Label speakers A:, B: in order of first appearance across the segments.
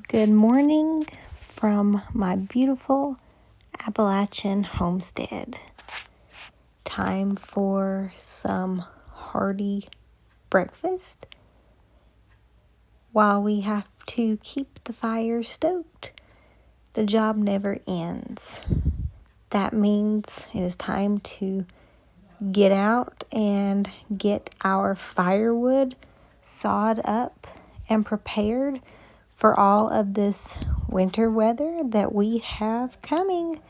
A: Good morning from my beautiful Appalachian homestead. Time for some hearty breakfast while we have to keep the fire stoked. The job never ends. That means it is time to get out and get our firewood sawed up and prepared for all of this winter weather that we have coming.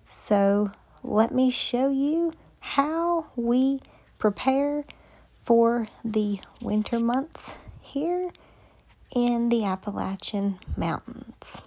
A: So let me show you how we prepare for the winter months here in the Appalachian Mountains.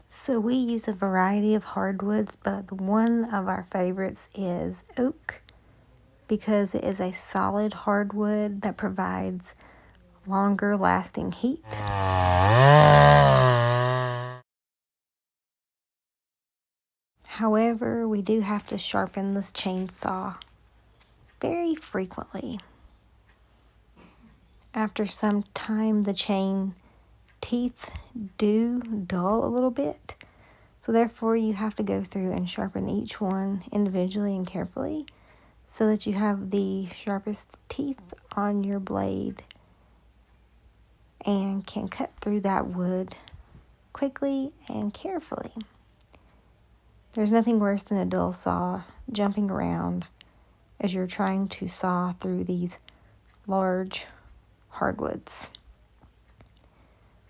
A: So we use a variety of hardwoods, but one of our favorites is oak because it is a solid hardwood that provides longer lasting heat. However, we do have to sharpen this chainsaw very frequently. After some time, the chain teeth do dull a little bit, so therefore you have to go through and sharpen each one individually and carefully so that you have the sharpest teeth on your blade and can cut through that wood quickly and carefully. There's nothing worse than a dull saw jumping around as you're trying to saw through these large hardwoods.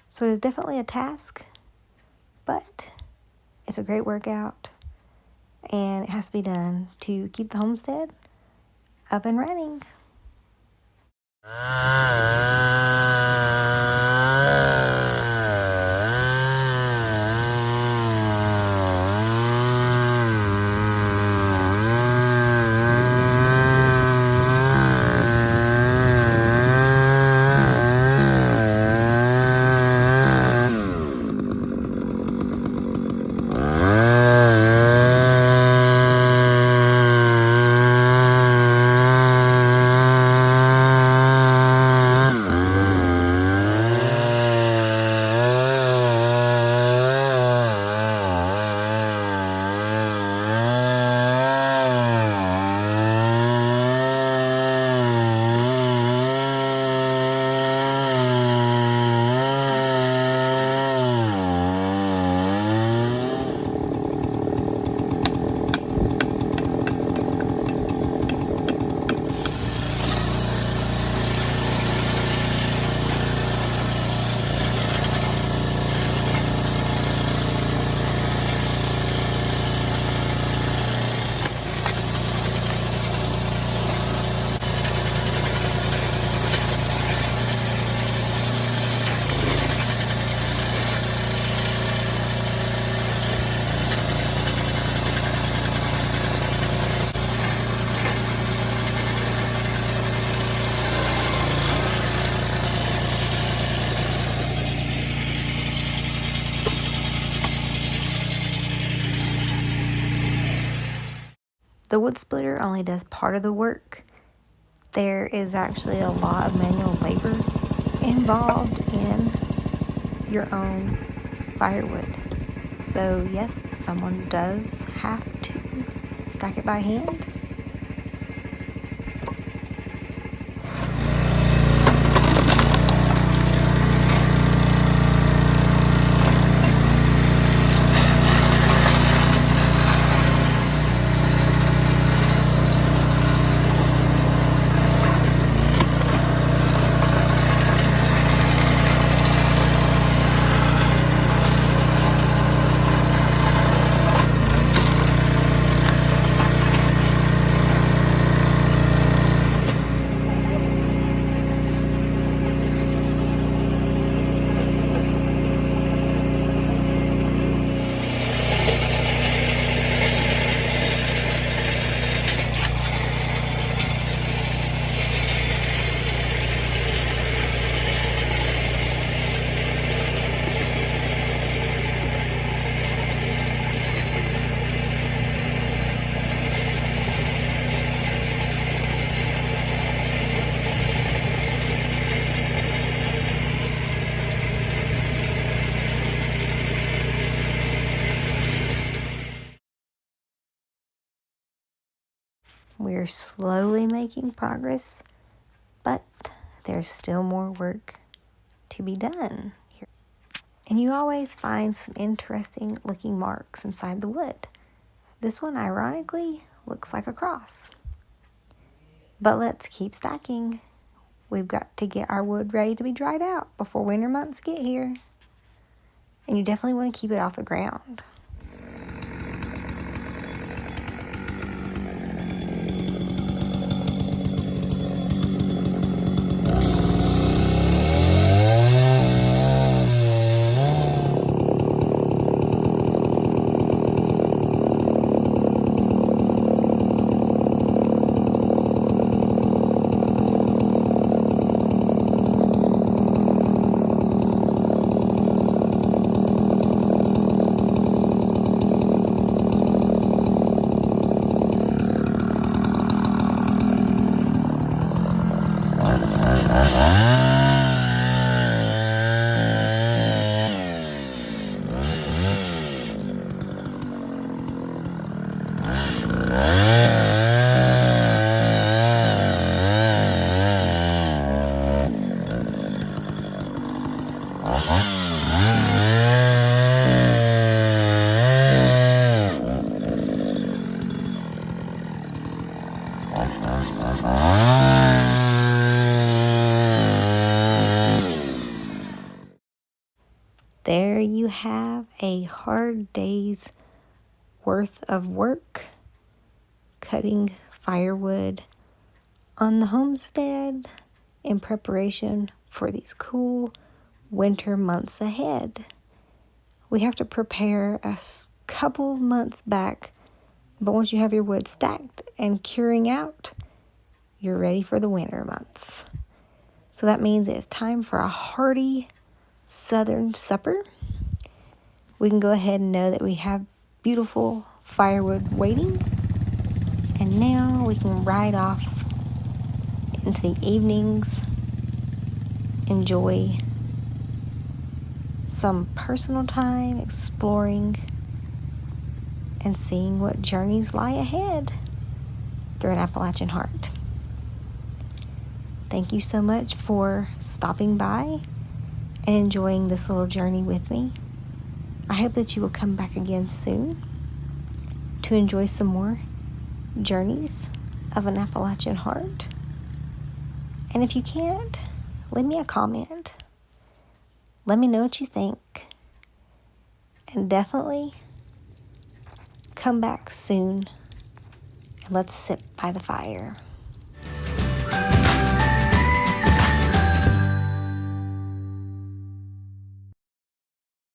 A: So it is definitely a task, but it's a great workout, and it has to be done to keep the homestead up and running. The wood splitter only does part of the work. There is actually a lot of manual labor involved in your own firewood. So yes, someone does have to stack it by hand. We're slowly making progress, but there's still more work to be done. And you always find some interesting looking marks inside the wood. This one, ironically, looks like a cross. But let's keep stacking. We've got to get our wood ready to be dried out before winter months get here. And you definitely want to keep it off the ground. There you have a hard day's worth of work cutting firewood on the homestead in preparation for these cool winter months ahead. We have to prepare a couple of months back, but once you have your wood stacked and curing out, you're ready for the winter months. So that means it's time for a hearty southern supper. We can go ahead and know that we have beautiful firewood waiting. And now we can ride off into the evenings, enjoy some personal time exploring and seeing what journeys lie ahead through an Appalachian heart. Thank you so much for stopping by and enjoying this little journey with me. I hope that you will come back again soon to enjoy some more journeys of an Appalachian heart. And if you can't, leave me a comment. Let me know what you think. And definitely come back soon and let's sit by the fire.